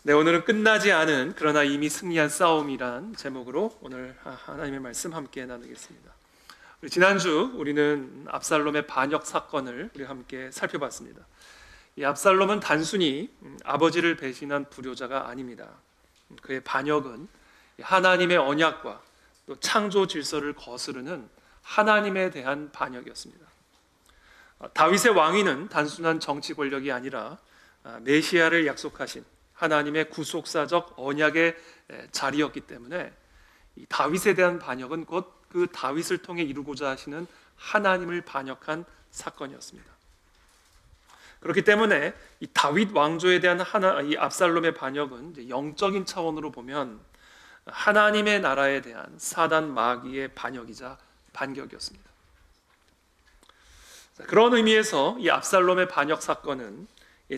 네, 오늘은 끝나지 않은 그러나 이미 승리한 싸움이란 제목으로 오늘 하나님의 말씀 함께 나누겠습니다. 지난주 우리는 압살롬의 반역 사건을 우리 함께 살펴봤습니다. 이 압살롬은 단순히 아버지를 배신한 불효자가 아닙니다. 그의 반역은 하나님의 언약과 또 창조 질서를 거스르는 하나님에 대한 반역이었습니다. 다윗의 왕위는 단순한 정치 권력이 아니라 메시아를 약속하신 하나님의 구속사적 언약의 자리였기 때문에 이 다윗에 대한 반역은 곧 그 다윗을 통해 이루고자 하시는 하나님을 반역한 사건이었습니다. 그렇기 때문에 이 다윗 왕조에 대한 이 압살롬의 반역은 이제 영적인 차원으로 보면 하나님의 나라에 대한 사단 마귀의 반역이자 반격이었습니다. 그런 의미에서 이 압살롬의 반역 사건은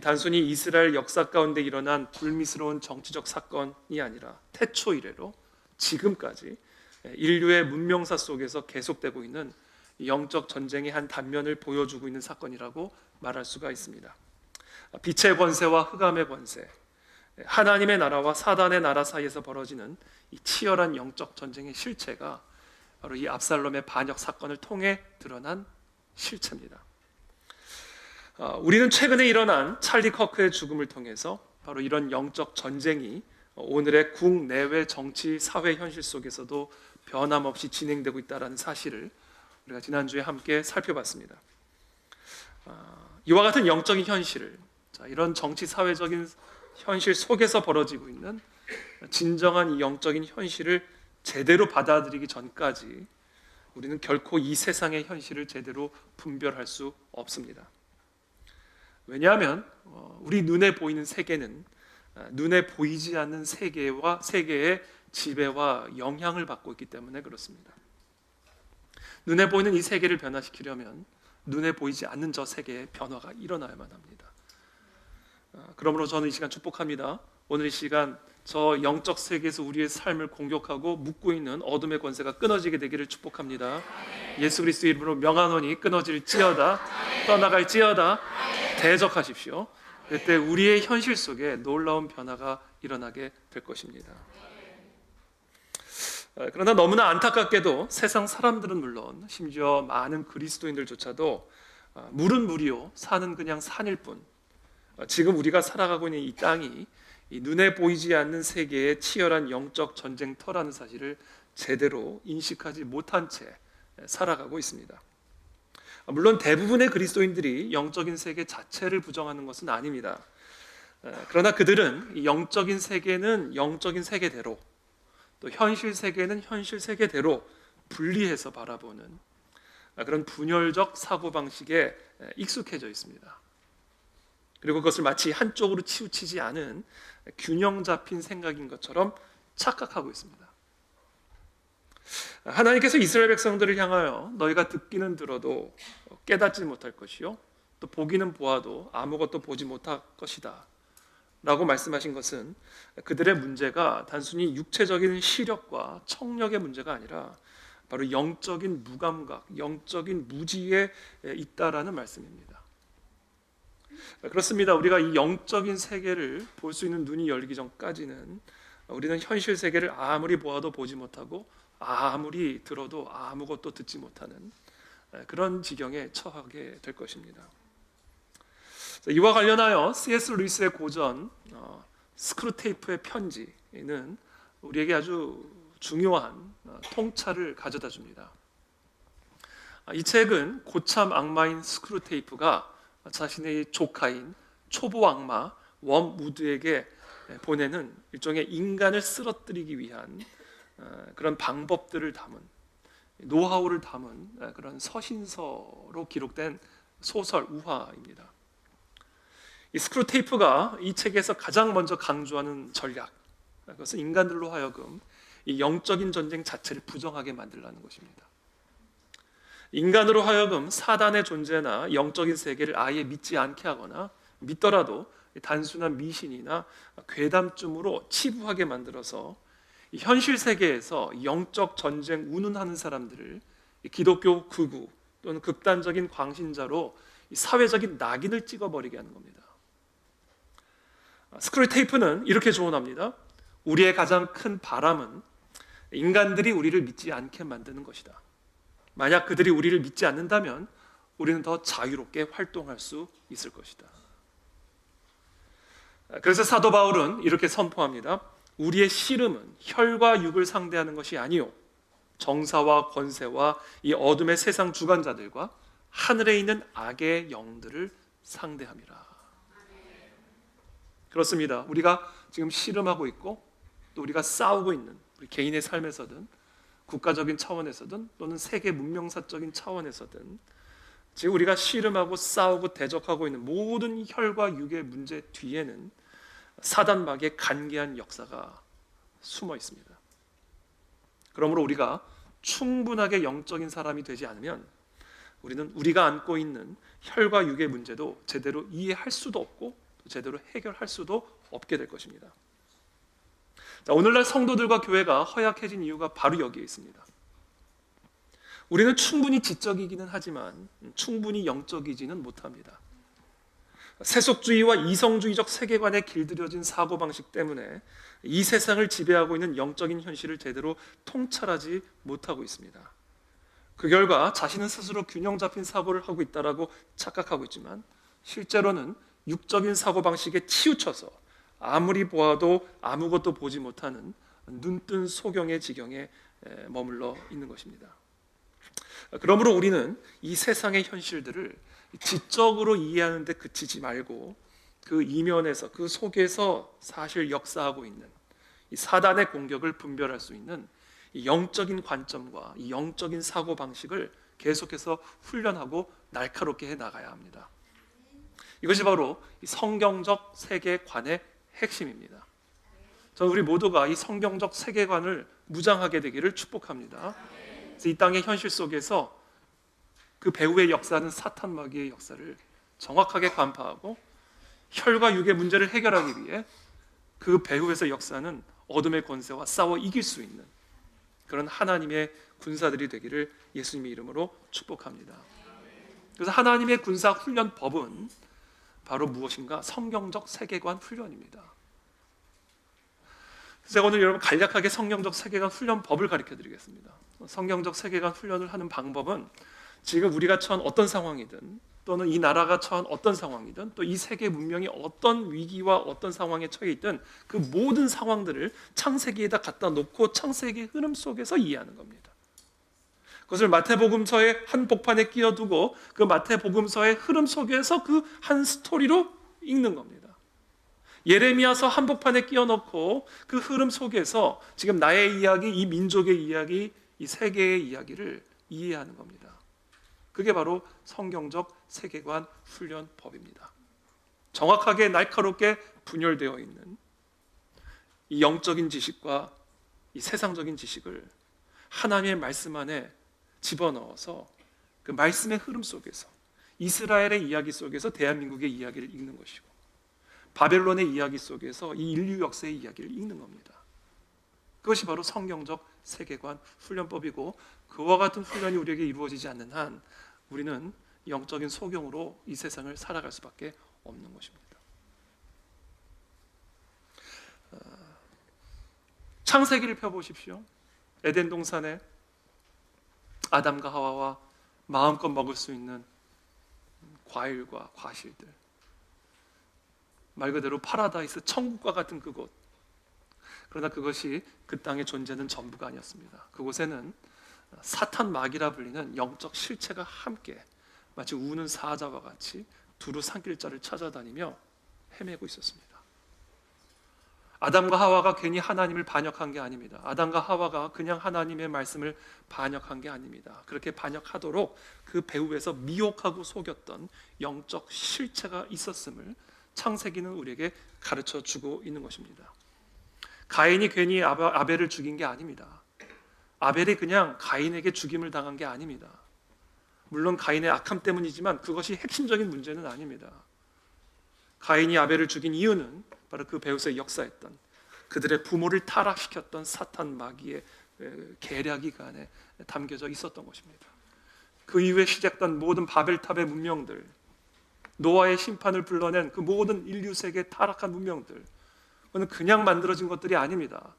단순히 이스라엘 역사 가운데 일어난 불미스러운 정치적 사건이 아니라 태초 이래로 지금까지 인류의 문명사 속에서 계속되고 있는 영적 전쟁의 한 단면을 보여주고 있는 사건이라고 말할 수가 있습니다. 빛의 권세와 흑암의 권세, 하나님의 나라와 사단의 나라 사이에서 벌어지는 이 치열한 영적 전쟁의 실체가 바로 이 압살롬의 반역 사건을 통해 드러난 실체입니다. 우리는 최근에 일어난 찰리 커크의 죽음을 통해서 바로 이런 영적 전쟁이 오늘의 국내외 정치 사회 현실 속에서도 변함없이 진행되고 있다는 사실을 우리가 지난주에 함께 살펴봤습니다. 이와 같은 영적인 현실을, 이런 정치 사회적인 현실 속에서 벌어지고 있는 진정한 이 영적인 현실을 제대로 받아들이기 전까지 우리는 결코 이 세상의 현실을 제대로 분별할 수 없습니다. 왜냐하면 우리 눈에 보이는 세계는 눈에 보이지 않는 세계의 지배와 영향을 받고 있기 때문에 그렇습니다. 눈에 보이는 이 세계를 변화시키려면 눈에 보이지 않는 저 세계의 변화가 일어나야만 합니다. 그러므로 저는 이 시간 축복합니다. 오늘 이 시간 저 영적 세계에서 우리의 삶을 공격하고 묶고 있는 어둠의 권세가 끊어지게 되기를 축복합니다. 예수 그리스도의 이름으로 명하노니 끊어질지어다, 떠나갈지어다. 대적하십시오. 그때 우리의 현실 속에 놀라운 변화가 일어나게 될 것입니다. 그러나 너무나 안타깝게도 세상 사람들은 물론 심지어 많은 그리스도인들조차도 물은 물이요 산은 그냥 산일 뿐, 지금 우리가 살아가고 있는 이 땅이 이 눈에 보이지 않는 세계의 치열한 영적 전쟁터라는 사실을 제대로 인식하지 못한 채 살아가고 있습니다. 물론 대부분의 그리스도인들이 영적인 세계 자체를 부정하는 것은 아닙니다. 그러나 그들은 이 영적인 세계는 영적인 세계대로, 또 현실 세계는 현실 세계대로 분리해서 바라보는 그런 분열적 사고방식에 익숙해져 있습니다. 그리고 그것을 마치 한쪽으로 치우치지 않은 균형 잡힌 생각인 것처럼 착각하고 있습니다. 하나님께서 이스라엘 백성들을 향하여 너희가 듣기는 들어도 깨닫지 못할 것이요 또 보기는 보아도 아무것도 보지 못할 것이다 라고 말씀하신 것은 그들의 문제가 단순히 육체적인 시력과 청력의 문제가 아니라 바로 영적인 무감각, 영적인 무지에 있다라는 말씀입니다. 그렇습니다. 우리가 이 영적인 세계를 볼 수 있는 눈이 열리기 전까지는 우리는 현실 세계를 아무리 보아도 보지 못하고 아무리 들어도 아무것도 듣지 못하는 그런 지경에 처하게 될 것입니다. 이와 관련하여 C.S. 루이스의 고전 스크루테이프의 편지는 우리에게 아주 중요한 통찰을 가져다 줍니다. 이 책은 고참 악마인 스크루테이프가 자신의 조카인 초보 악마 웜우드에게 보내는 일종의 인간을 쓰러뜨리기 위한 그런 방법들을 담은, 노하우를 담은 그런 서신서로 기록된 소설 우화입니다. 이 스크루테이프가 이 책에서 가장 먼저 강조하는 전략, 그것은 인간들로 하여금 이 영적인 전쟁 자체를 부정하게 만들라는 것입니다. 인간으로 하여금 사단의 존재나 영적인 세계를 아예 믿지 않게 하거나 믿더라도 단순한 미신이나 괴담쯤으로 치부하게 만들어서 현실 세계에서 영적 전쟁 운운하는 사람들을 기독교 극우 또는 극단적인 광신자로 사회적인 낙인을 찍어버리게 하는 겁니다. 스크류테이프는 이렇게 조언합니다. 우리의 가장 큰 바람은 인간들이 우리를 믿지 않게 만드는 것이다. 만약 그들이 우리를 믿지 않는다면 우리는 더 자유롭게 활동할 수 있을 것이다. 그래서 사도 바울은 이렇게 선포합니다. 우리의 씨름은 혈과 육을 상대하는 것이 아니요 정사와 권세와 이 어둠의 세상 주관자들과 하늘에 있는 악의 영들을 상대함이라. 그렇습니다. 우리가 지금 씨름하고 있고 또 우리가 싸우고 있는 우리 개인의 삶에서든 국가적인 차원에서든 또는 세계 문명사적인 차원에서든 지금 우리가 씨름하고 싸우고 대적하고 있는 모든 혈과 육의 문제 뒤에는 사단마귀의 간계한 역사가 숨어 있습니다. 그러므로 우리가 충분하게 영적인 사람이 되지 않으면 우리는 우리가 안고 있는 혈과 육의 문제도 제대로 이해할 수도 없고 제대로 해결할 수도 없게 될 것입니다. 자, 오늘날 성도들과 교회가 허약해진 이유가 바로 여기에 있습니다. 우리는 충분히 지적이기는 하지만 충분히 영적이지는 못합니다. 세속주의와 이성주의적 세계관에 길들여진 사고방식 때문에 이 세상을 지배하고 있는 영적인 현실을 제대로 통찰하지 못하고 있습니다. 그 결과 자신은 스스로 균형 잡힌 사고를 하고 있다고 착각하고 있지만 실제로는 육적인 사고방식에 치우쳐서 아무리 보아도 아무것도 보지 못하는 눈뜬 소경의 지경에 머물러 있는 것입니다. 그러므로 우리는 이 세상의 현실들을 지적으로 이해하는 데 그치지 말고 그 이면에서 그 속에서 사실 역사하고 있는 이 사단의 공격을 분별할 수 있는 이 영적인 관점과 이 영적인 사고방식을 계속해서 훈련하고 날카롭게 해나가야 합니다. 이것이 바로 이 성경적 세계관의 핵심입니다. 저는 우리 모두가 이 성경적 세계관을 무장하게 되기를 축복합니다. 그래서 이 땅의 현실 속에서 그 배후의 역사는 사탄 마귀의 역사를 정확하게 간파하고 혈과 육의 문제를 해결하기 위해 그 배후에서 역사는 어둠의 권세와 싸워 이길 수 있는 그런 하나님의 군사들이 되기를 예수님의 이름으로 축복합니다. 그래서 하나님의 군사 훈련법은 바로 무엇인가? 성경적 세계관 훈련입니다. 제가 오늘 여러분 간략하게 성경적 세계관 훈련법을 가르쳐 드리겠습니다. 성경적 세계관 훈련을 하는 방법은 지금 우리가 처한 어떤 상황이든 또는 이 나라가 처한 어떤 상황이든 또 이 세계 문명이 어떤 위기와 어떤 상황에 처해 있든 그 모든 상황들을 창세기에다 갖다 놓고 창세기의 흐름 속에서 이해하는 겁니다. 그것을 마태복음서의 한 복판에 끼워두고 그 마태복음서의 흐름 속에서 그 한 스토리로 읽는 겁니다. 예레미야서 한복판에 끼워넣고 그 흐름 속에서 지금 나의 이야기, 이 민족의 이야기, 이 세계의 이야기를 이해하는 겁니다. 그게 바로 성경적 세계관 훈련법입니다. 정확하게 날카롭게 분열되어 있는 이 영적인 지식과 이 세상적인 지식을 하나님의 말씀 안에 집어넣어서 그 말씀의 흐름 속에서 이스라엘의 이야기 속에서 대한민국의 이야기를 읽는 것이고 바벨론의 이야기 속에서 이 인류 역사의 이야기를 읽는 겁니다. 그것이 바로 성경적 세계관 훈련법이고 그와 같은 훈련이 우리에게 이루어지지 않는 한 우리는 영적인 소경으로 이 세상을 살아갈 수밖에 없는 것입니다. 창세기를 펴보십시오. 에덴 동산에 아담과 하와와 마음껏 먹을 수 있는 과일과 과실들, 말 그대로 파라다이스, 천국과 같은 그곳. 그러나 그것이 그 땅에 존재하는 전부가 아니었습니다. 그곳에는 사탄 마귀라 불리는 영적 실체가 함께 마치 우는 사자와 같이 두루 삼킬 자를 찾아다니며 헤매고 있었습니다. 아담과 하와가 괜히 하나님을 반역한 게 아닙니다. 아담과 하와가 그냥 하나님의 말씀을 반역한 게 아닙니다. 그렇게 반역하도록 그 배후에서 미혹하고 속였던 영적 실체가 있었음을 창세기는 우리에게 가르쳐 주고 있는 것입니다. 가인이 괜히 아벨을 죽인 게 아닙니다. 아벨이 그냥 가인에게 죽임을 당한 게 아닙니다. 물론 가인의 악함 때문이지만 그것이 핵심적인 문제는 아닙니다. 가인이 아벨을 죽인 이유는 바로 그 배후에서 역사했던 그들의 부모를 타락시켰던 사탄 마귀의 계략이 그 안에 담겨져 있었던 것입니다. 그 이후에 시작된 모든 바벨탑의 문명들, 노아의 심판을 불러낸 그 모든 인류 세계 타락한 문명들, 그건 그냥 만들어진 것들이 아닙니다.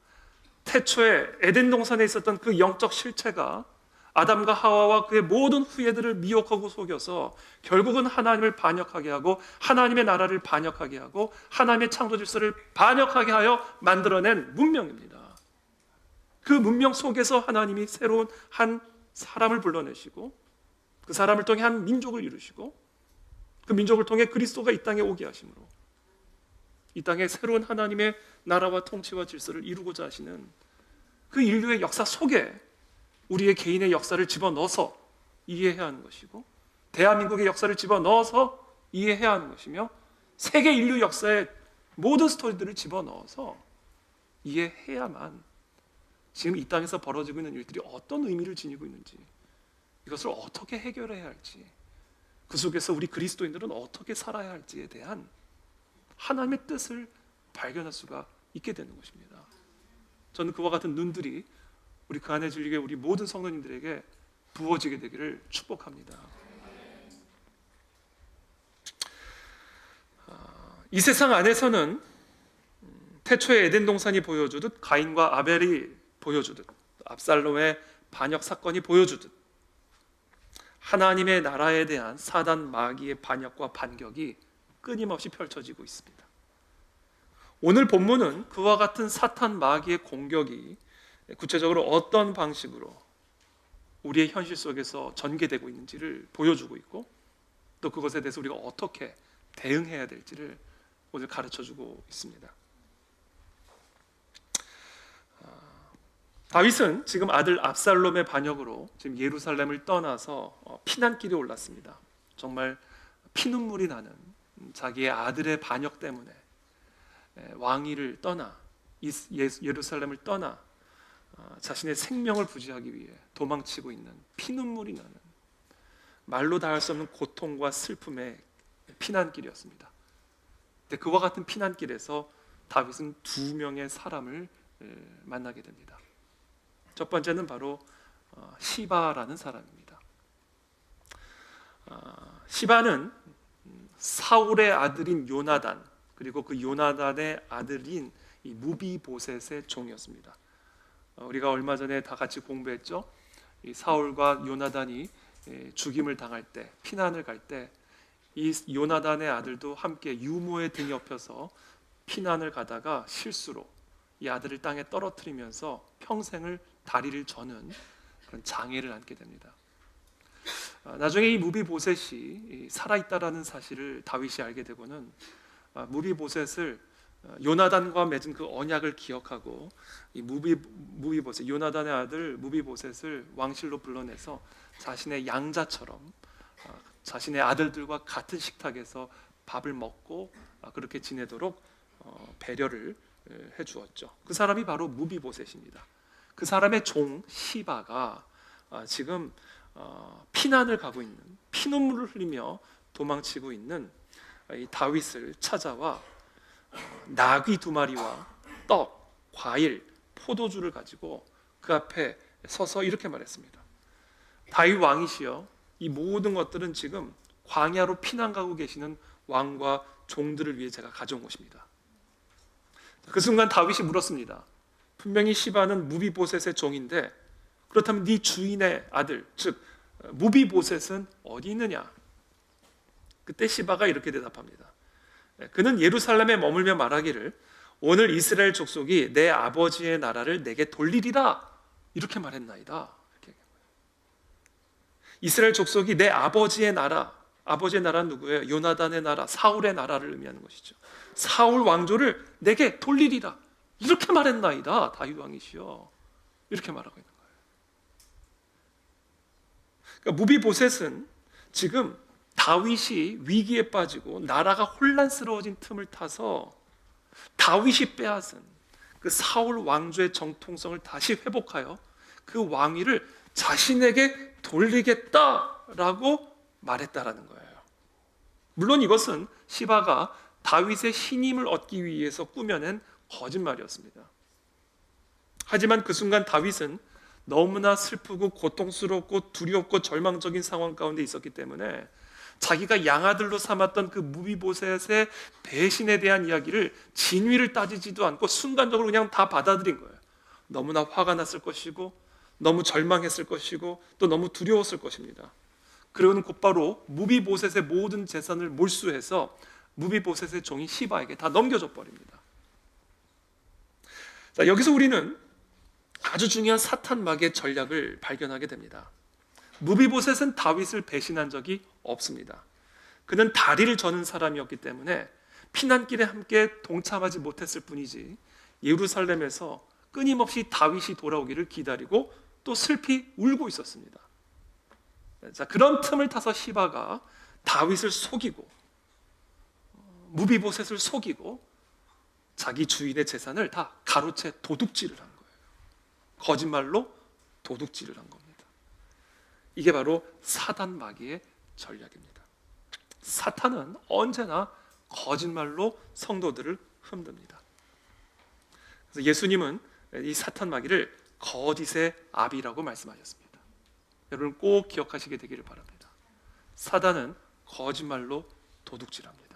태초에 에덴 동산에 있었던 그 영적 실체가 아담과 하와와 그의 모든 후예들을 미혹하고 속여서 결국은 하나님을 반역하게 하고 하나님의 나라를 반역하게 하고 하나님의 창조 질서를 반역하게 하여 만들어낸 문명입니다. 그 문명 속에서 하나님이 새로운 한 사람을 불러내시고 그 사람을 통해 한 민족을 이루시고 그 민족을 통해 그리스도가 이 땅에 오게 하심으로 이 땅에 새로운 하나님의 나라와 통치와 질서를 이루고자 하시는 그 인류의 역사 속에 우리의 개인의 역사를 집어넣어서 이해해야 하는 것이고 대한민국의 역사를 집어넣어서 이해해야 하는 것이며 세계 인류 역사의 모든 스토리들을 집어넣어서 이해해야만 지금 이 땅에서 벌어지고 있는 일들이 어떤 의미를 지니고 있는지, 이것을 어떻게 해결해야 할지, 그 속에서 우리 그리스도인들은 어떻게 살아야 할지에 대한 하나님의 뜻을 발견할 수가 있게 되는 것입니다. 저는 그와 같은 눈들이 우리 그 안에 진리게 우리 모든 성도님들에게 부어지게 되기를 축복합니다. 이 세상 안에서는 태초의 에덴 동산이 보여주듯 가인과 아벨이 보여주듯 압살롬의 반역 사건이 보여주듯 하나님의 나라에 대한 사단 마귀의 반역과 반격이 끊임없이 펼쳐지고 있습니다. 오늘 본문은 그와 같은 사탄 마귀의 공격이 구체적으로 어떤 방식으로 우리의 현실 속에서 전개되고 있는지를 보여주고 있고 또 그것에 대해서 우리가 어떻게 대응해야 될지를 오늘 가르쳐주고 있습니다. 다윗은 지금 아들 압살롬의 반역으로 지금 예루살렘을 떠나서 피난길에 올랐습니다. 정말 피눈물이 나는 자기의 아들의 반역 때문에 왕위를 떠나 예루살렘을 떠나 자신의 생명을 부지하기 위해 도망치고 있는 피눈물이 나는 말로 다할 수 없는 고통과 슬픔의 피난길이었습니다. 근데 그와 같은 피난길에서 다윗은 두 명의 사람을 만나게 됩니다. 첫 번째는 바로 시바라는 사람입니다. 시바는 사울의 아들인 요나단 그리고 그 요나단의 아들인 이 무비보셋의 종이었습니다. 우리가 얼마 전에 다 같이 공부했죠. 이 사울과 요나단이 죽임을 당할 때, 피난을 갈 때 이 요나단의 아들도 함께 유모의 등에 업혀서 피난을 가다가 실수로 이 아들을 땅에 떨어뜨리면서 평생을 다리를 저는 그런 장애를 안게 됩니다. 나중에 이 무비보셋이 살아있다라는 사실을 다윗이 알게 되고는 무비보셋을 요나단과 맺은 그 언약을 기억하고 이 무비보셋 요나단의 아들 무비보셋을 왕실로 불러내서 자신의 양자처럼 자신의 아들들과 같은 식탁에서 밥을 먹고 그렇게 지내도록 배려를 해 주었죠. 그 사람이 바로 무비보셋입니다. 그 사람의 종 시바가 지금 피난을 가고 있는 피눈물을 흘리며 도망치고 있는 이 다윗을 찾아와 나귀 2마리와 떡, 과일, 포도주를 가지고 그 앞에 서서 이렇게 말했습니다. 다윗 왕이시여, 이 모든 것들은 지금 광야로 피난 가고 계시는 왕과 종들을 위해 제가 가져온 것입니다. 그 순간 다윗이 물었습니다. 분명히 시바는 무비보셋의 종인데 그렇다면 네 주인의 아들, 즉 무비보셋은 어디 있느냐? 그때 시바가 이렇게 대답합니다. 그는 예루살렘에 머물며 말하기를 오늘 이스라엘 족속이 내 아버지의 나라를 내게 돌리리라 이렇게 말했나이다. 이렇게. 이스라엘 족속이 내 아버지의 나라, 아버지의 나라는 누구예요? 요나단의 나라, 사울의 나라를 의미하는 것이죠. 사울 왕조를 내게 돌리리라 이렇게 말했나이다. 다윗 왕이시여, 이렇게 말하고 있는 거예요. 그러니까 무비보셋은 지금 다윗이 위기에 빠지고 나라가 혼란스러워진 틈을 타서 다윗이 빼앗은 그 사울 왕조의 정통성을 다시 회복하여 그 왕위를 자신에게 돌리겠다라고 말했다라는 거예요. 물론 이것은 시바가 다윗의 신임을 얻기 위해서 꾸며낸 거짓말이었습니다. 하지만 그 순간 다윗은 너무나 슬프고 고통스럽고 두렵고 절망적인 상황 가운데 있었기 때문에 자기가 양아들로 삼았던 그 무비보셋의 배신에 대한 이야기를 진위를 따지지도 않고 순간적으로 그냥 다 받아들인 거예요. 너무나 화가 났을 것이고 너무 절망했을 것이고 또 너무 두려웠을 것입니다. 그리고는 곧바로 무비보셋의 모든 재산을 몰수해서 무비보셋의 종인 시바에게 다 넘겨줘 버립니다. 자, 여기서 우리는 아주 중요한 사탄 마귀의 전략을 발견하게 됩니다. 무비보셋은 다윗을 배신한 적이 없습니다. 그는 다리를 저는 사람이었기 때문에 피난길에 함께 동참하지 못했을 뿐이지 예루살렘에서 끊임없이 다윗이 돌아오기를 기다리고 또 슬피 울고 있었습니다. 자, 그런 틈을 타서 시바가 다윗을 속이고 무비보셋을 속이고 자기 주인의 재산을 다 가로채 도둑질을 한 거예요. 거짓말로 도둑질을 한 겁니다. 이게 바로 사단 마귀의 전략입니다. 사탄은 언제나 거짓말로 성도들을 흔듭니다. 그래서 예수님은 이 사탄 마귀를 거짓의 아비라고 말씀하셨습니다. 여러분 꼭 기억하시게 되기를 바랍니다. 사단은 거짓말로 도둑질합니다.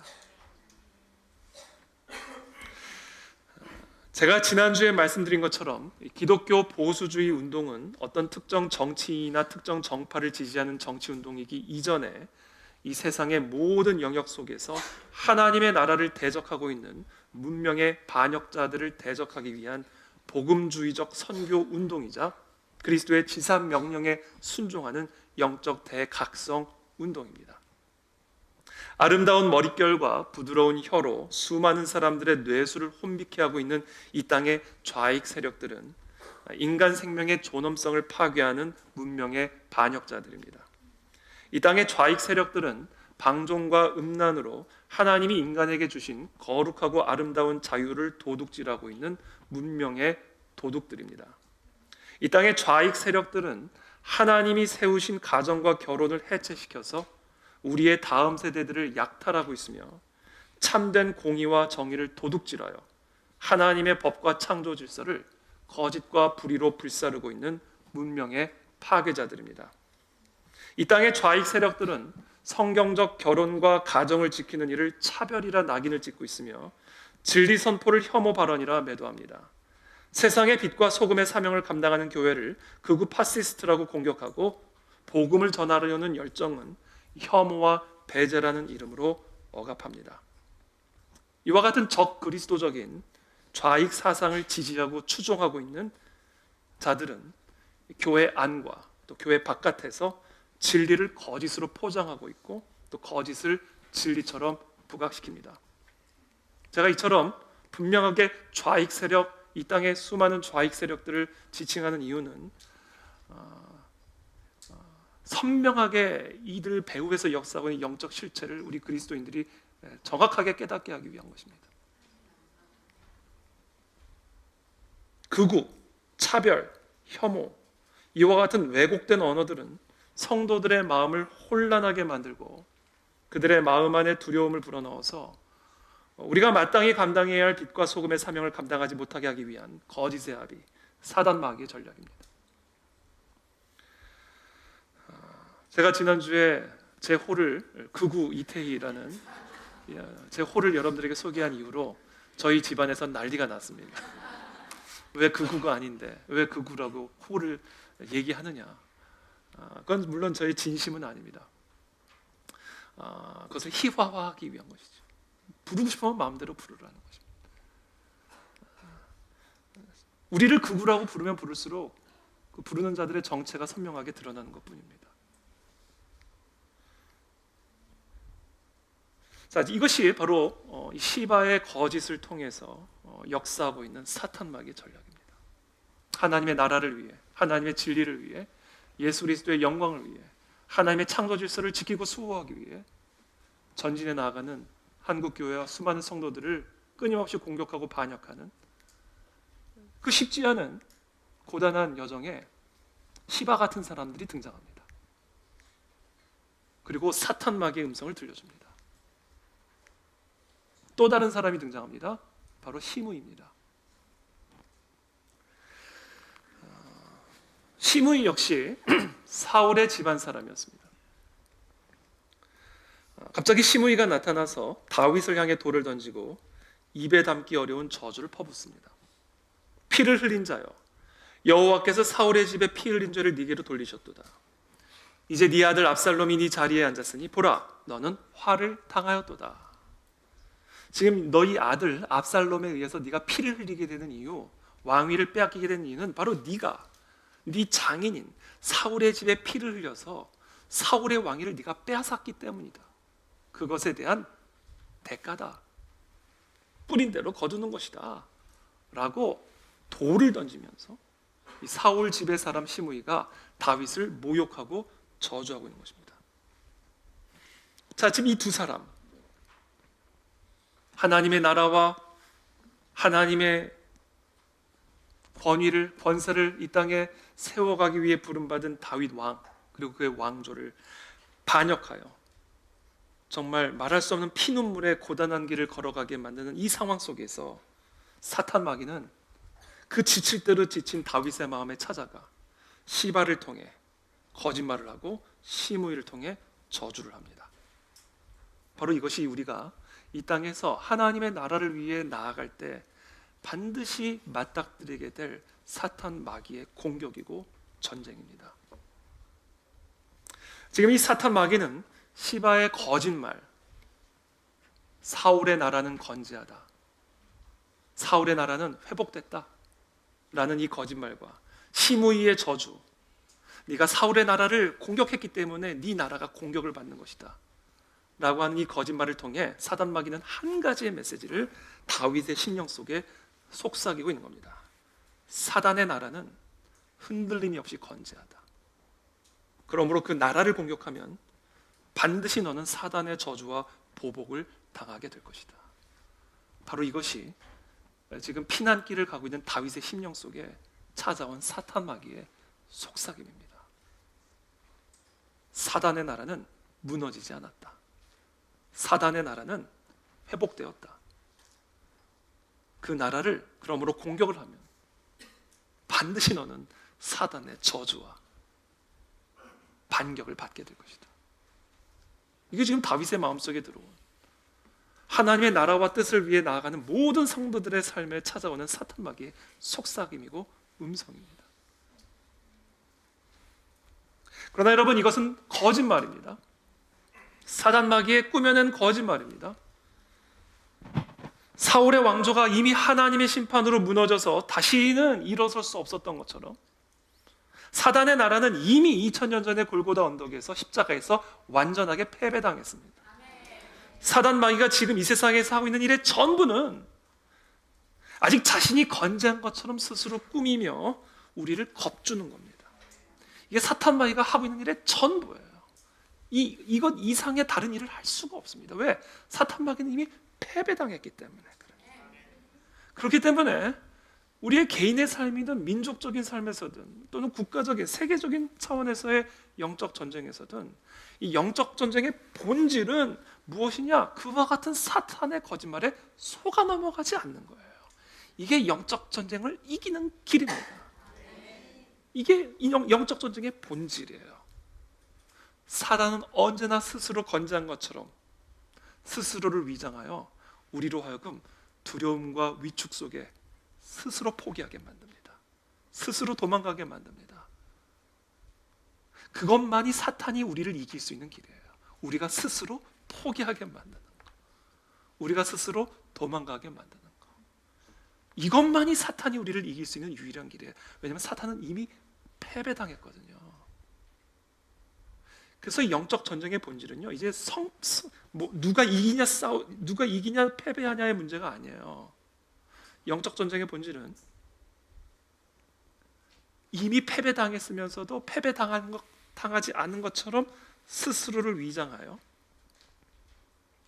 제가 지난주에 말씀드린 것처럼 기독교 보수주의 운동은 어떤 특정 정치인이나 특정 정파를 지지하는 정치 운동이기 이전에 이 세상의 모든 영역 속에서 하나님의 나라를 대적하고 있는 문명의 반역자들을 대적하기 위한 복음주의적 선교 운동이자 그리스도의 지상 명령에 순종하는 영적 대각성 운동입니다. 아름다운 머릿결과 부드러운 혀로 수많은 사람들의 뇌수를 혼미케 하고 있는 이 땅의 좌익 세력들은 인간 생명의 존엄성을 파괴하는 문명의 반역자들입니다. 이 땅의 좌익 세력들은 방종과 음란으로 하나님이 인간에게 주신 거룩하고 아름다운 자유를 도둑질하고 있는 문명의 도둑들입니다. 이 땅의 좌익 세력들은 하나님이 세우신 가정과 결혼을 해체시켜서 우리의 다음 세대들을 약탈하고 있으며 참된 공의와 정의를 도둑질하여 하나님의 법과 창조 질서를 거짓과 불의로 불사르고 있는 문명의 파괴자들입니다. 이 땅의 좌익 세력들은 성경적 결혼과 가정을 지키는 일을 차별이라 낙인을 찍고 있으며 진리 선포를 혐오 발언이라 매도합니다. 세상의 빛과 소금의 사명을 감당하는 교회를 극우 파시스트라고 공격하고 복음을 전하려는 열정은 혐오와 배제라는 이름으로 억압합니다. 이와 같은 적그리스도적인 좌익 사상을 지지하고 추종하고 있는 자들은 교회 안과 또 교회 바깥에서 진리를 거짓으로 포장하고 있고 또 거짓을 진리처럼 부각시킵니다. 제가 이처럼 분명하게 좌익 세력, 이 땅의 수많은 좌익 세력들을 지칭하는 이유는 선명하게 이들 배후에서 역사하고 있는 영적 실체를 우리 그리스도인들이 정확하게 깨닫게 하기 위한 것입니다. 극우, 차별, 혐오, 이와 같은 왜곡된 언어들은 성도들의 마음을 혼란하게 만들고 그들의 마음 안에 두려움을 불어넣어서 우리가 마땅히 감당해야 할 빛과 소금의 사명을 감당하지 못하게 하기 위한 거짓의 아비, 사단 마귀의 전략입니다. 제가 지난주에 제 호를 극우 이태희라는 제 호를 여러분들에게 소개한 이후로 저희 집안에서 난리가 났습니다. 왜 극우가 아닌데 왜 극우라고 호를 얘기하느냐. 그건 물론 저희 진심은 아닙니다. 그것을 희화화하기 위한 것이죠. 부르고 싶으면 마음대로 부르라는 것입니다. 우리를 극우라고 부르면 부를수록 그 부르는 자들의 정체가 선명하게 드러나는 것뿐입니다. 자, 이것이 바로 시바의 거짓을 통해서 역사하고 있는 사탄 마귀의 전략입니다. 하나님의 나라를 위해, 하나님의 진리를 위해, 예수 그리스도의 영광을 위해, 하나님의 창조 질서를 지키고 수호하기 위해 전진해 나아가는 한국 교회와 수많은 성도들을 끊임없이 공격하고 반역하는 그 쉽지 않은 고단한 여정에 시바 같은 사람들이 등장합니다. 그리고 사탄 마귀의 음성을 들려줍니다. 또 다른 사람이 등장합니다. 바로 시므이입니다. 시므이 역시 사울의 집안 사람이었습니다. 갑자기 시므이가 나타나서 다윗을 향해 돌을 던지고 입에 담기 어려운 저주를 퍼붓습니다. 피를 흘린 자여, 여호와께서 사울의 집에 피 흘린 죄를 네게로 돌리셨도다. 이제 네 아들 압살롬이 네 자리에 앉았으니 보라, 너는 화를 당하였도다. 지금 너희 아들 압살롬에 의해서 네가 피를 흘리게 되는 이유, 왕위를 빼앗기게 된 이유는 바로 네가 네 장인인 사울의 집에 피를 흘려서 사울의 왕위를 네가 빼앗았기 때문이다. 그것에 대한 대가다. 뿌린 대로 거두는 것이다. 라고 돌을 던지면서 이 사울 집의 사람 시므이가 다윗을 모욕하고 저주하고 있는 것입니다. 자, 지금 이 두 사람, 하나님의 나라와 하나님의 권세를 이 땅에 세워가기 위해 부름받은 다윗 왕, 그리고 그의 왕조를 반역하여 정말 말할 수 없는 피눈물의 고단한 길을 걸어가게 만드는 이 상황 속에서 사탄 마귀는 그 지칠 대로 지친 다윗의 마음에 찾아가 시바를 통해 거짓말을 하고 시므이를 통해 저주를 합니다. 바로 이것이 우리가 이 땅에서 하나님의 나라를 위해 나아갈 때 반드시 맞닥뜨리게 될 사탄 마귀의 공격이고 전쟁입니다. 지금 이 사탄 마귀는 시바의 거짓말, 사울의 나라는 건재하다, 사울의 나라는 회복됐다 라는 이 거짓말과 시므이의 저주, 네가 사울의 나라를 공격했기 때문에 네 나라가 공격을 받는 것이다 라고 하는 이 거짓말을 통해 사단 마귀는 한 가지의 메시지를 다윗의 심령 속에 속삭이고 있는 겁니다. 사단의 나라는 흔들림이 없이 건재하다. 그러므로 그 나라를 공격하면 반드시 너는 사단의 저주와 보복을 당하게 될 것이다. 바로 이것이 지금 피난길을 가고 있는 다윗의 심령 속에 찾아온 사탄 마귀의 속삭임입니다. 사단의 나라는 무너지지 않았다. 사단의 나라는 회복되었다. 그 나라를 그러므로 공격을 하면 반드시 너는 사단의 저주와 반격을 받게 될 것이다. 이게 지금 다윗의 마음속에 들어온 하나님의 나라와 뜻을 위해 나아가는 모든 성도들의 삶에 찾아오는 사탄 마귀의 속삭임이고 음성입니다. 그러나 여러분, 이것은 거짓말입니다. 사단 마귀의 꾸며낸 거짓말입니다. 사울의 왕조가 이미 하나님의 심판으로 무너져서 다시는 일어설 수 없었던 것처럼 사단의 나라는 이미 2000년 전에 골고다 언덕에서 십자가에서 완전하게 패배당했습니다. 사단 마귀가 지금 이 세상에서 하고 있는 일의 전부는 아직 자신이 건재한 것처럼 스스로 꾸미며 우리를 겁주는 겁니다. 이게 사탄 마귀가 하고 있는 일의 전부예요. 이것 이상의 다른 일을 할 수가 없습니다. 왜? 사탄 마귀는 이미 패배당했기 때문에 그래요. 그렇기 때문에 우리의 개인의 삶이든 민족적인 삶에서든 또는 국가적인 세계적인 차원에서의 영적 전쟁에서든 이 영적 전쟁의 본질은 무엇이냐? 그와 같은 사탄의 거짓말에 속아 넘어가지 않는 거예요. 이게 영적 전쟁을 이기는 길입니다. 이게 영적 전쟁의 본질이에요. 사단은 언제나 스스로 건재한 것처럼 스스로를 위장하여 우리로 하여금 두려움과 위축 속에 스스로 포기하게 만듭니다. 스스로 도망가게 만듭니다. 그것만이 사탄이 우리를 이길 수 있는 길이에요. 우리가 스스로 포기하게 만드는 거, 우리가 스스로 도망가게 만드는 거, 이것만이 사탄이 우리를 이길 수 있는 유일한 길이에요. 왜냐하면 사탄은 이미 패배당했거든요. 그래서 영적 전쟁의 본질은요, 이제 누가 이기냐 패배하냐의 문제가 아니에요. 영적 전쟁의 본질은 이미 패배당했으면서도 패배당하지 않은 것처럼 스스로를 위장하여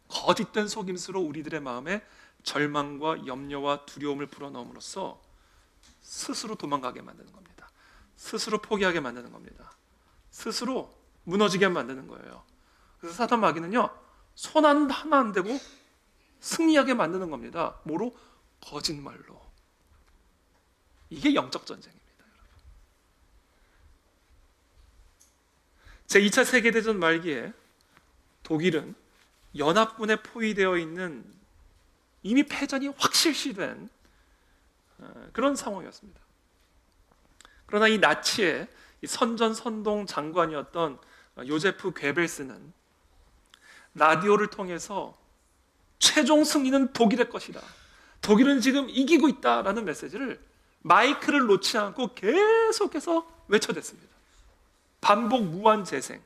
거짓된 속임수로 우리들의 마음에 절망과 염려와 두려움을 불어넣음으로써 스스로 도망가게 만드는 겁니다. 스스로 포기하게 만드는 겁니다. 스스로 무너지게 만드는 거예요. 그래서 사탄 마귀는요, 손 하나 안 대고 승리하게 만드는 겁니다. 뭐로? 거짓말로. 이게 영적 전쟁입니다, 여러분. 제2차 세계대전 말기에 독일은 연합군에 포위되어 있는 이미 패전이 확실시된 그런 상황이었습니다. 그러나 이 나치의 선전선동 장관이었던 요제프 괴벨스는 라디오를 통해서 최종 승리는 독일의 것이다, 독일은 지금 이기고 있다라는 메시지를 마이크를 놓지 않고 계속해서 외쳐댔습니다. 반복 무한 재생,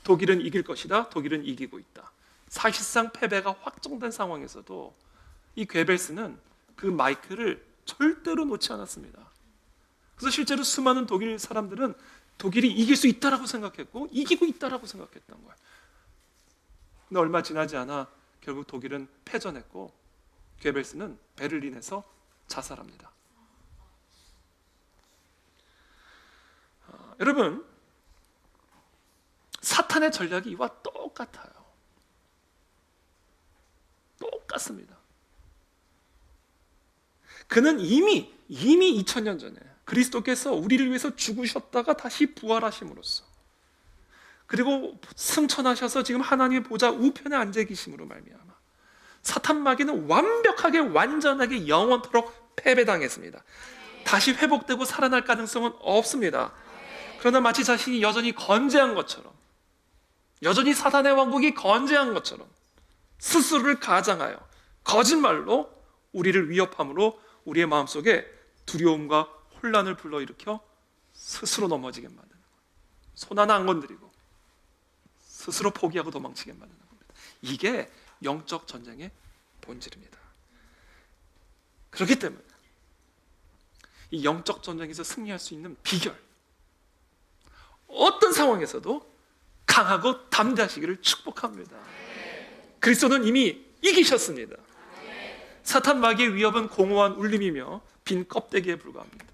독일은 이길 것이다, 독일은 이기고 있다. 사실상 패배가 확정된 상황에서도 이 괴벨스는 그 마이크를 절대로 놓지 않았습니다. 그래서 실제로 수많은 독일 사람들은 독일이 이길 수 있다라고 생각했고 이기고 있다라고 생각했던 거예요. 근데 얼마 지나지 않아 결국 독일은 패전했고 괴벨스는 베를린에서 자살합니다. 여러분, 사탄의 전략이 이와 똑같아요. 똑같습니다. 그는 이미 2000년 전에 그리스도께서 우리를 위해서 죽으셨다가 다시 부활하심으로써, 그리고 승천하셔서 지금 하나님의 보좌 우편에 앉아 계심으로 말미암아 사탄 마귀는 완벽하게 완전하게 영원토록 패배당했습니다. 다시 회복되고 살아날 가능성은 없습니다. 그러나 마치 자신이 여전히 건재한 것처럼, 여전히 사탄의 왕국이 건재한 것처럼 스스로를 가장하여 거짓말로 우리를 위협함으로 우리의 마음속에 두려움과 혼란을 불러일으켜 스스로 넘어지게 만드는 거예요. 손 하나 안 건드리고 스스로 포기하고 도망치게 만드는 겁니다. 이게 영적 전쟁의 본질입니다. 그렇기 때문에 이 영적 전쟁에서 승리할 수 있는 비결, 어떤 상황에서도 강하고 담대하시기를 축복합니다. 그리스도는 이미 이기셨습니다. 사탄 마귀의 위협은 공허한 울림이며 빈 껍데기에 불과합니다.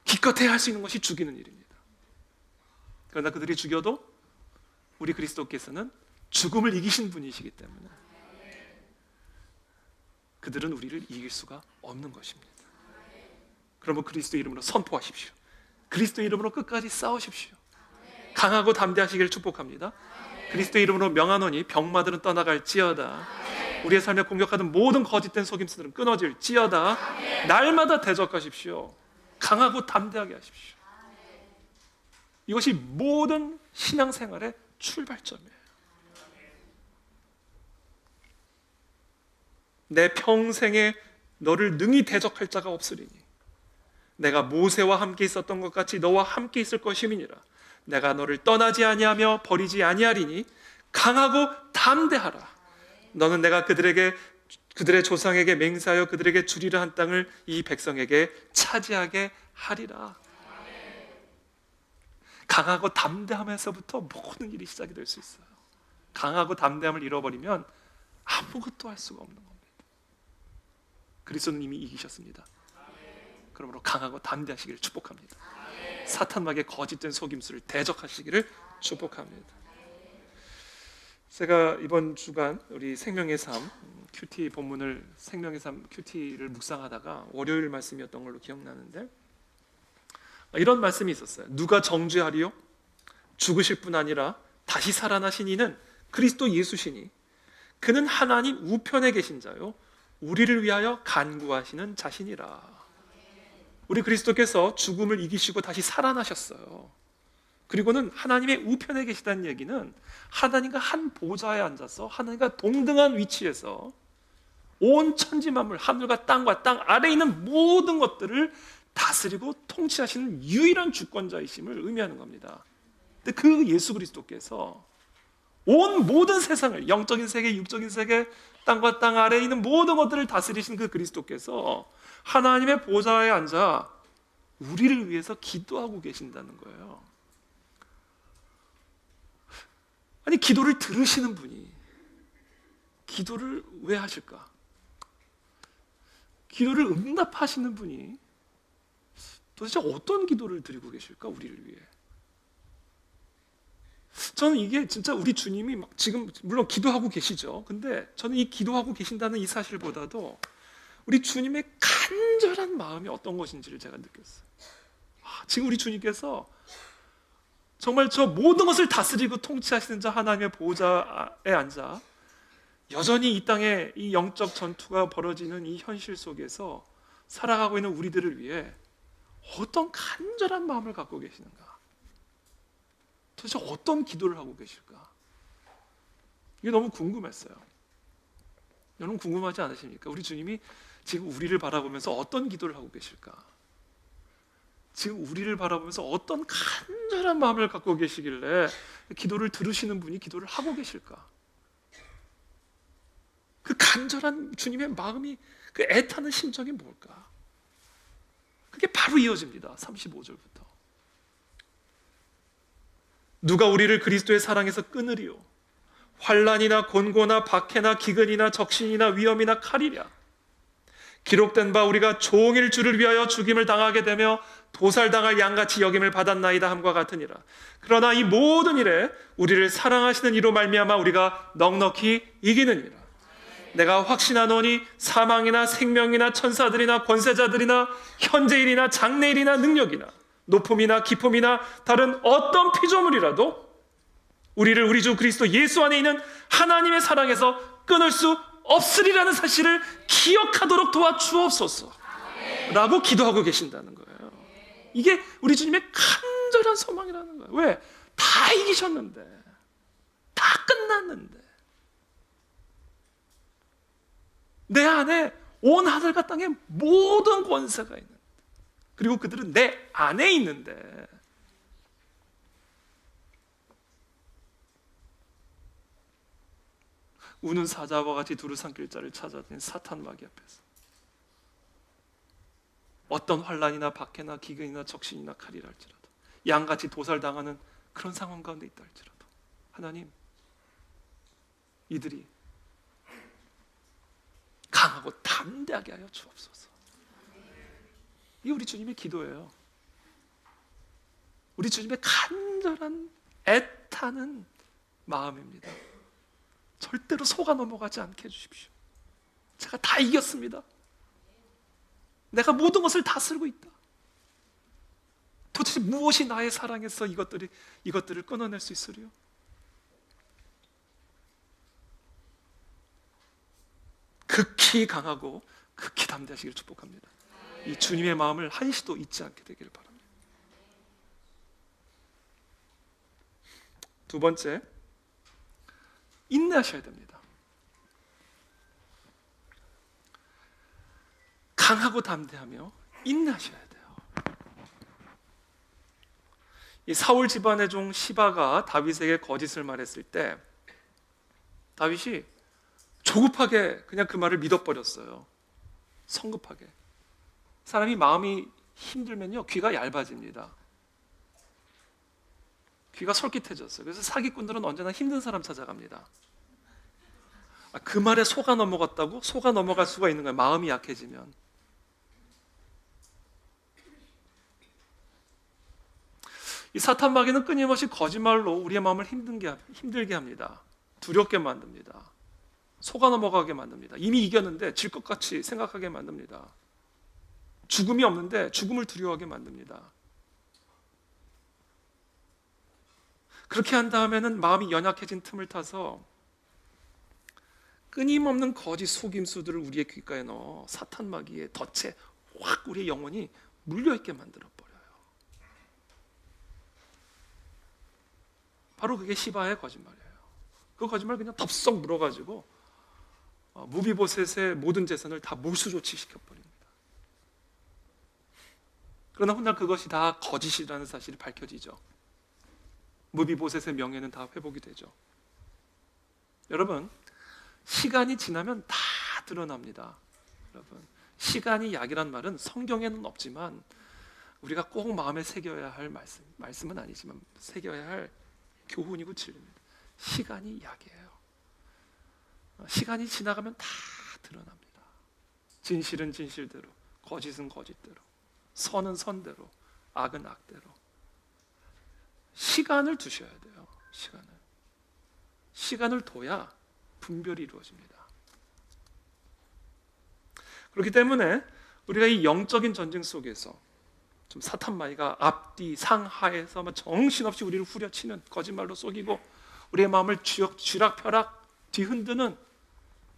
기껏해야 할 수 있는 것이 죽이는 일입니다. 그러나 그들이 죽여도 우리 그리스도께서는 죽음을 이기신 분이시기 때문에 그들은 우리를 이길 수가 없는 것입니다. 그러면 그리스도 이름으로 선포하십시오. 그리스도 이름으로 끝까지 싸우십시오. 강하고 담대하시기를 축복합니다. 그리스도 이름으로 명하노니 병마들은 떠나갈지어다. 우리의 삶에 공격하는 모든 거짓된 속임수들은 끊어질지어다. 날마다 대적하십시오. 강하고 담대하게 하십시오. 이것이 모든 신앙생활의 출발점이에요. 내 평생에 너를 능히 대적할 자가 없으리니 내가 모세와 함께 있었던 것 같이 너와 함께 있을 것임이니라. 내가 너를 떠나지 아니하며 버리지 아니하리니 강하고 담대하라. 너는 내가 그들의 조상에게 맹세하여 그들에게 주리라 한 땅을 이 백성에게 차지하게 하리라. 강하고 담대함에서부터 모든 일이 시작이 될 수 있어요. 강하고 담대함을 잃어버리면 아무것도 할 수가 없는 겁니다. 그리스도는 이미 이기셨습니다. 그러므로 강하고 담대하시기를 축복합니다. 사탄 마귀의 거짓된 속임수를 대적하시기를 축복합니다. 제가 이번 주간 우리 생명의 삶 큐티 본문을, 생명의 삶 큐티를 묵상하다가 월요일 말씀이었던 걸로 기억나는데 이런 말씀이 있었어요. 누가 정죄하리요? 죽으실 뿐 아니라 다시 살아나신 이는 그리스도 예수시니 그는 하나님 우편에 계신 자요 우리를 위하여 간구하시는 자신이라. 우리 그리스도께서 죽음을 이기시고 다시 살아나셨어요. 그리고는 하나님의 우편에 계시다는 얘기는 하나님과 한 보좌에 앉아서 하나님과 동등한 위치에서 온 천지만물, 하늘과 땅과 땅 아래에 있는 모든 것들을 다스리고 통치하시는 유일한 주권자이심을 의미하는 겁니다. 근데 그 예수 그리스도께서 온 모든 세상을, 영적인 세계, 육적인 세계, 땅과 땅 아래에 있는 모든 것들을 다스리신 그 그리스도께서 하나님의 보좌에 앉아 우리를 위해서 기도하고 계신다는 거예요. 아니, 기도를 들으시는 분이 기도를 왜 하실까? 기도를 응답하시는 분이 도대체 어떤 기도를 드리고 계실까? 우리를 위해. 저는 이게 진짜 우리 주님이 막 지금 물론 기도하고 계시죠. 근데 저는 이 기도하고 계신다는 이 사실보다도 우리 주님의 간절한 마음이 어떤 것인지를 제가 느꼈어요. 지금 우리 주님께서 정말 저 모든 것을 다스리고 통치하시는 자 하나님의 보호자에 앉아 여전히 이 땅에 이 영적 전투가 벌어지는 이 현실 속에서 살아가고 있는 우리들을 위해 어떤 간절한 마음을 갖고 계시는가? 도대체 어떤 기도를 하고 계실까? 이게 너무 궁금했어요. 여러분 궁금하지 않으십니까? 우리 주님이 지금 우리를 바라보면서 어떤 기도를 하고 계실까? 지금 우리를 바라보면서 어떤 간절한 마음을 갖고 계시길래 기도를 들으시는 분이 기도를 하고 계실까? 그 간절한 주님의 마음이, 그 애타는 심정이 뭘까? 그게 바로 이어집니다. 35절부터. 누가 우리를 그리스도의 사랑에서 끊으리요? 환난이나 곤고나 박해나 기근이나 적신이나 위험이나 칼이랴. 기록된 바 우리가 종일 주를 위하여 죽임을 당하게 되며 도살당할 양같이 여김을 받았나이다 함과 같으니라. 그러나 이 모든 일에 우리를 사랑하시는 이로 말미암아 우리가 넉넉히 이기느니라. 내가 확신하노니 사망이나 생명이나 천사들이나 권세자들이나 현재일이나 장래일이나 능력이나 높음이나 깊음이나 다른 어떤 피조물이라도 우리를 우리 주 그리스도 예수 안에 있는 하나님의 사랑에서 끊을 수 없으리라는 사실을 기억하도록 도와주옵소서 라고 기도하고 계신다는 거예요. 이게 우리 주님의 간절한 소망이라는 거예요. 왜? 다 이기셨는데, 다 끝났는데, 내 안에 온 하늘과 땅의 모든 권세가 있는데, 그리고 그들은 내 안에 있는데, 우는 사자와 같이 두루 삼킬 자를 찾아낸 사탄 마귀 앞에서 어떤 환난이나 박해나 기근이나 적신이나 칼이라 할지라도, 양같이 도살당하는 그런 상황 가운데 있다 할지라도, 하나님, 이들이 강하고 담대하게 하여 주옵소서. 이게 우리 주님의 기도예요. 우리 주님의 간절한 애타는 마음입니다. 절대로 속아 넘어가지 않게 해주십시오. 제가 다 이겼습니다. 내가 모든 것을 다스리고 있다. 도대체 무엇이 나의 사랑에서 이것들을 끊어낼 수 있으리요? 극히 강하고 극히 담대하시기를 축복합니다. 이 주님의 마음을 한시도 잊지 않게 되기를 바랍니다. 두 번째, 인내하셔야 됩니다. 강하고 담대하며 인내하셔야 돼요. 이 사울 집안의 종 시바가 다윗에게 거짓을 말했을 때 다윗이 조급하게 그냥 그 말을 믿어버렸어요. 성급하게. 사람이 마음이 힘들면요, 귀가 얇아집니다. 귀가 솔깃해졌어요. 그래서 사기꾼들은 언제나 힘든 사람 찾아갑니다. 그 말에 속아 넘어갔다고? 속아 넘어갈 수가 있는 거예요. 마음이 약해지면. 이 사탄 마귀는 끊임없이 거짓말로 우리의 마음을 힘들게 합니다. 두렵게 만듭니다. 속아 넘어가게 만듭니다. 이미 이겼는데 질 것 같이 생각하게 만듭니다. 죽음이 없는데 죽음을 두려워하게 만듭니다. 그렇게 한 다음에는 마음이 연약해진 틈을 타서 끊임없는 거짓 속임수들을 우리의 귓가에 넣어 사탄 마귀의 덫에 확 우리의 영혼이 물려있게 만들어버려요. 바로 그게 시바의 거짓말이에요. 그 거짓말 그냥 덥석 물어가지고 무비보셋의 모든 재산을 다 몰수조치 시켜버립니다. 그러나 훗날 그것이 다 거짓이라는 사실이 밝혀지죠. 무비보셋의 명예는 다 회복이 되죠. 여러분, 시간이 지나면 다 드러납니다. 여러분, 시간이 약이란 말은 성경에는 없지만 우리가 꼭 마음에 새겨야 할 말씀은 아니지만 새겨야 할 교훈이고 진리입니다. 시간이 약이에요. 시간이 지나가면 다 드러납니다. 진실은 진실대로, 거짓은 거짓대로, 선은 선대로, 악은 악대로. 시간을 두셔야 돼요. 시간을 둬야 분별이 이루어집니다. 그렇기 때문에 우리가 이 영적인 전쟁 속에서 좀 사탄마귀가 앞뒤 상하에서 막 정신없이 우리를 후려치는, 거짓말로 속이고 우리의 마음을 쥐락펴락 뒤흔드는,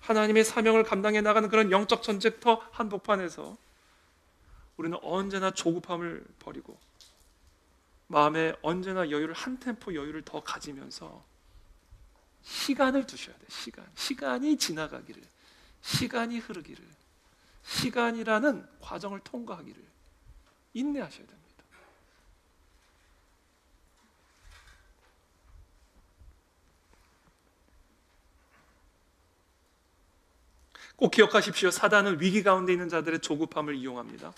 하나님의 사명을 감당해 나가는 그런 영적 전쟁터 한복판에서 우리는 언제나 조급함을 버리고 마음에 언제나 여유를, 한 템포 여유를 더 가지면서 시간을 두셔야 돼. 시간이 지나가기를, 시간이 흐르기를, 시간이라는 과정을 통과하기를 인내하셔야 됩니다. 꼭 기억하십시오. 사단은 위기 가운데 있는 자들의 조급함을 이용합니다.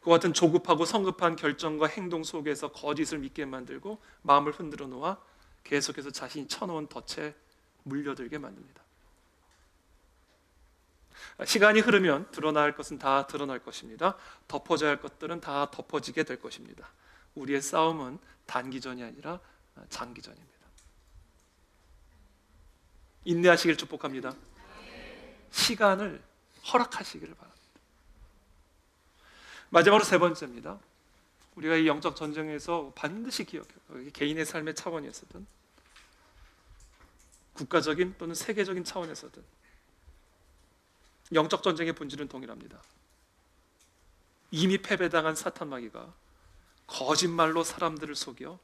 그와 같은 조급하고 성급한 결정과 행동 속에서 거짓을 믿게 만들고 마음을 흔들어 놓아 계속해서 자신이 쳐놓은 덫에 물려들게 만듭니다. 시간이 흐르면 드러나야 할 것은 다 드러날 것입니다. 덮어져야 할 것들은 다 덮어지게 될 것입니다. 우리의 싸움은 단기전이 아니라 장기전입니다. 인내하시길 축복합니다. 시간을 허락하시기를 바랍니다. 마지막으로 세 번째입니다. 우리가 이 영적 전쟁에서 반드시 기억해요. 개인의 삶의 차원에서든 국가적인 또는 세계적인 차원에서든 영적 전쟁의 본질은 동일합니다. 이미 패배당한 사탄마귀가 거짓말로 사람들을 속여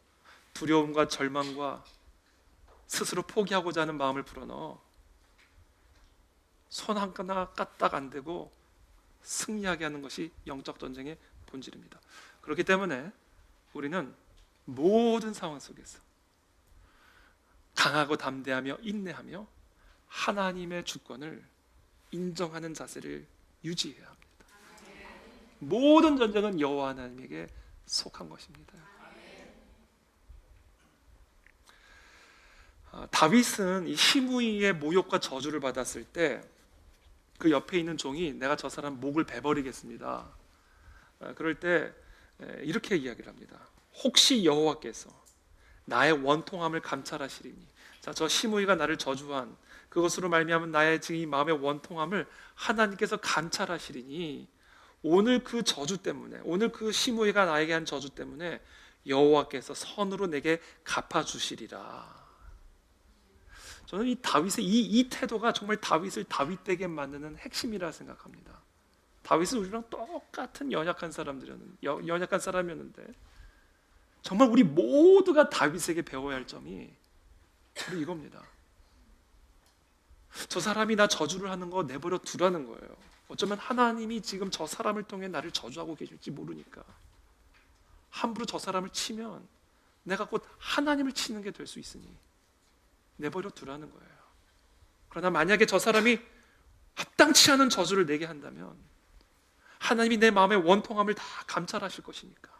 두려움과 절망과 스스로 포기하고자 하는 마음을 불어넣어 손 하나 까딱 안 대고 승리하게 하는 것이 영적 전쟁의 본질입니다. 그렇기 때문에 우리는 모든 상황 속에서 강하고 담대하며 인내하며 하나님의 주권을 인정하는 자세를 유지해야 합니다. 모든 전쟁은 여호와 하나님에게 속한 것입니다. 다윗은 이 시므이의 모욕과 저주를 받았을 때 그 옆에 있는 종이 내가 저 사람 목을 베버리겠습니다. 그럴 때 이렇게 이야기를 합니다. 혹시 여호와께서 나의 원통함을 감찰하시리니, 자, 저 시므이가 나를 저주한 그것으로 말미암은 나의 지금 이 마음의 원통함을 하나님께서 감찰하시리니 오늘 그 저주 때문에, 오늘 그 시므이가 나에게 한 저주 때문에 여호와께서 선으로 내게 갚아주시리라. 저는 이 다윗의 이 태도가 정말 다윗을 다윗되게 만드는 핵심이라 생각합니다. 다윗은 우리랑 똑같은 연약한 사람이었는데 정말 우리 모두가 다윗에게 배워야 할 점이 바로 이겁니다. 저 사람이 나 저주를 하는 거 내버려 두라는 거예요. 어쩌면 하나님이 지금 저 사람을 통해 나를 저주하고 계실지 모르니까 함부로 저 사람을 치면 내가 곧 하나님을 치는 게 될 수 있으니 내버려 두라는 거예요. 그러나 만약에 저 사람이 합당치 않은 저주를 내게 한다면 하나님이 내 마음의 원통함을 다 감찰하실 것이니까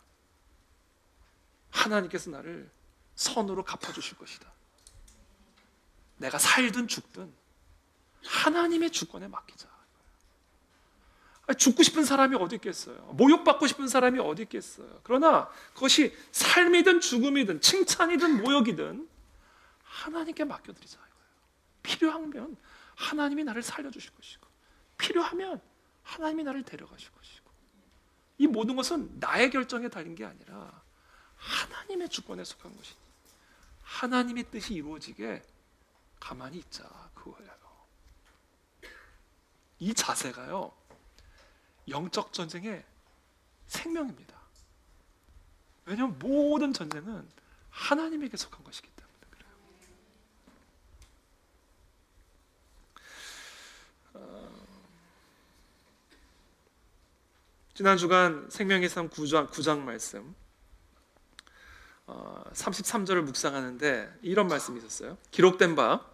하나님께서 나를 선으로 갚아주실 것이다. 내가 살든 죽든 하나님의 주권에 맡기자. 죽고 싶은 사람이 어디 있겠어요? 모욕받고 싶은 사람이 어디 있겠어요? 그러나 그것이 삶이든 죽음이든 칭찬이든 모욕이든 하나님께 맡겨드리자 이거예요. 필요하면 하나님이 나를 살려주실 것이고 필요하면 하나님이 나를 데려가실 것이고 이 모든 것은 나의 결정에 달린 게 아니라 하나님의 주권에 속한 것이니 하나님의 뜻이 이루어지게 가만히 있자 그거예요. 이 자세가요 영적 전쟁의 생명입니다. 왜냐하면 모든 전쟁은 하나님에게 속한 것이기 때문에 그래요. 지난 주간 생명의 삶 9장 말씀 33절을 묵상하는데 이런 말씀이 있었어요. 기록된 바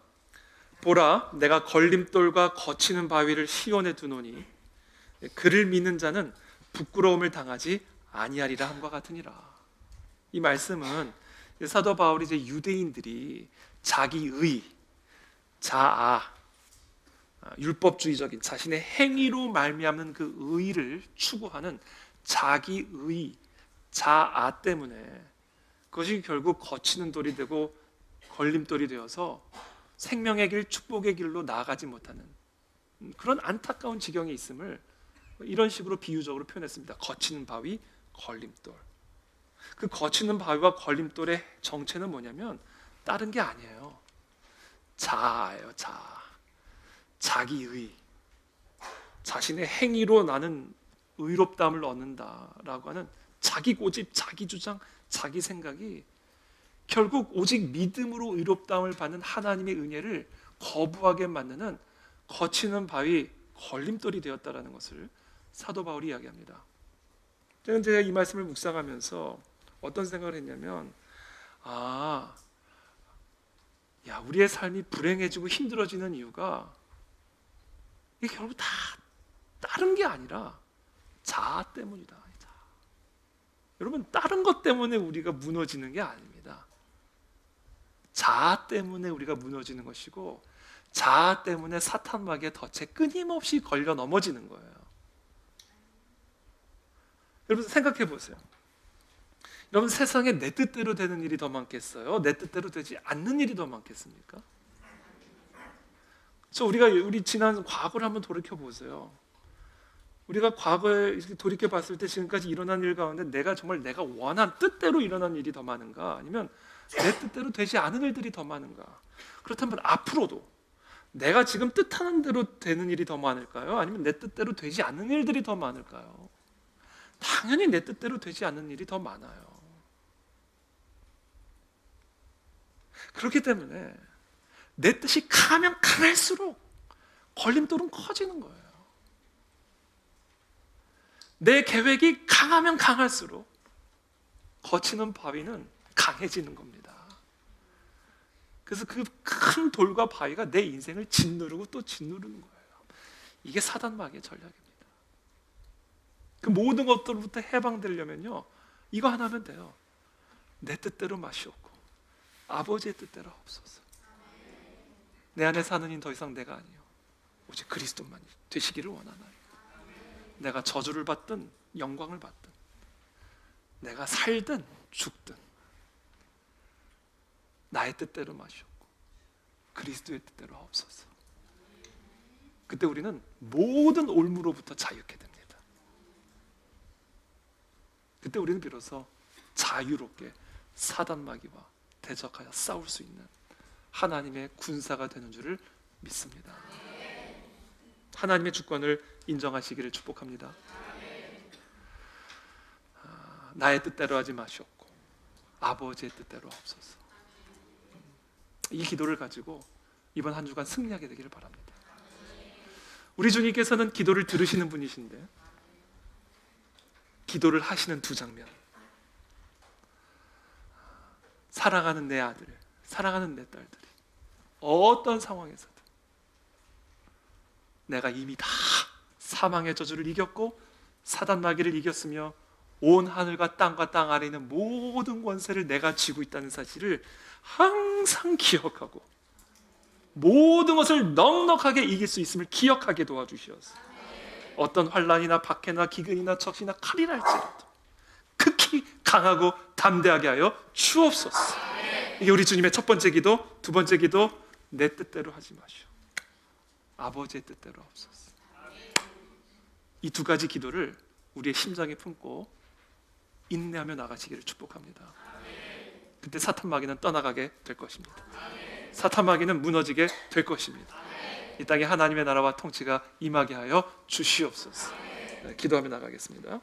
보라 내가 걸림돌과 거치는 바위를 시온에 두노니 그를 믿는 자는 부끄러움을 당하지 아니하리라 함과 같으니라. 이 말씀은 사도 바울이 이제 유대인들이 자기의 자아 율법주의적인 자신의 행위로 말미암는 그 의를 추구하는 자기의 자아 때문에 그것이 결국 거치는 돌이 되고 걸림돌이 되어서 생명의 길, 축복의 길로 나아가지 못하는 그런 안타까운 지경에 있음을 이런 식으로 비유적으로 표현했습니다. 거치는 바위, 걸림돌. 그 거치는 바위와 걸림돌의 정체는 뭐냐면 다른 게 아니에요. 자아예요. 자아. 자기의. 자신의 행위로 나는 의롭다함을 얻는다라고 하는 자기 고집, 자기 주장, 자기 생각이 결국 오직 믿음으로 의롭다함을 받는 하나님의 은혜를 거부하게 만드는 거치는 바위, 걸림돌이 되었다라는 것을 사도 바울이 이야기합니다. 제가 이 말씀을 묵상하면서 어떤 생각을 했냐면, 우리의 삶이 불행해지고 힘들어지는 이유가 이게 결국 다 다른 게 아니라 자아 때문이다. 여러분, 다른 것 때문에 우리가 무너지는 게 아닙니다. 자아 때문에 우리가 무너지는 것이고, 자아 때문에 사탄마귀의 덫에 끊임없이 걸려 넘어지는 거예요. 여러분 생각해 보세요. 여러분, 세상에 내 뜻대로 되는 일이 더 많겠어요? 내 뜻대로 되지 않는 일이 더 많겠습니까? 우리 지난 과거를 한번 돌이켜 보세요. 우리가 과거에 돌이켜 봤을 때 지금까지 일어난 일 가운데 내가 원한 뜻대로 일어난 일이 더 많은가? 아니면 내 뜻대로 되지 않은 일들이 더 많은가? 그렇다면 앞으로도 내가 지금 뜻하는 대로 되는 일이 더 많을까요? 아니면 내 뜻대로 되지 않는 일들이 더 많을까요? 당연히 내 뜻대로 되지 않는 일이 더 많아요. 그렇기 때문에 내 뜻이 강하면 강할수록 걸림돌은 커지는 거예요. 내 계획이 강하면 강할수록 거치는 바위는 강해지는 겁니다. 그래서 그 큰 돌과 바위가 내 인생을 짓누르고 또 짓누르는 거예요. 이게 사단마귀의 전략입니다. 그 모든 것들로부터 해방되려면요, 이거 하나 하면 돼요. 내 뜻대로 마시옵고 아버지의 뜻대로 하옵소서. 내 안에 사는 이는 더 이상 내가 아니요 오직 그리스도만 되시기를 원하나요. 내가 저주를 받든 영광을 받든, 내가 살든 죽든 나의 뜻대로 마시옵고 그리스도의 뜻대로 하옵소서. 그때 우리는 모든 올무로부터 자유케 됩니다. 그때 우리는 비로소 자유롭게 사단마귀와 대적하여 싸울 수 있는 하나님의 군사가 되는 줄을 믿습니다. 하나님의 주권을 인정하시기를 축복합니다. 나의 뜻대로 하지 마시옵고 아버지의 뜻대로 하옵소서. 이 기도를 가지고 이번 한 주간 승리하게 되기를 바랍니다. 우리 주님께서는 기도를 들으시는 분이신데 기도를 하시는 두 장면, 사랑하는 내 아들, 사랑하는 내 딸들이 어떤 상황에서든 내가 이미 다 사망의 저주를 이겼고 사단마귀를 이겼으며 온 하늘과 땅과 땅 아래 있는 모든 권세를 내가 쥐고 있다는 사실을 항상 기억하고 모든 것을 넉넉하게 이길 수 있음을 기억하게 도와주시옵소서. 어떤 환난이나 박해나 기근이나 적시나 칼이라 할지라도 극히 강하고 담대하게 하여 주옵소서. 이게 우리 주님의 첫 번째 기도. 두 번째 기도, 내 뜻대로 하지 마시오 아버지의 뜻대로 하옵소서. 이 두 가지 기도를 우리의 심장에 품고 인내하며 나가시기를 축복합니다. 그때 사탄마귀는 떠나가게 될 것입니다. 사탄마귀는 무너지게 될 것입니다. 이 땅에 하나님의 나라와 통치가 임하게 하여 주시옵소서. 기도하며 나가겠습니다.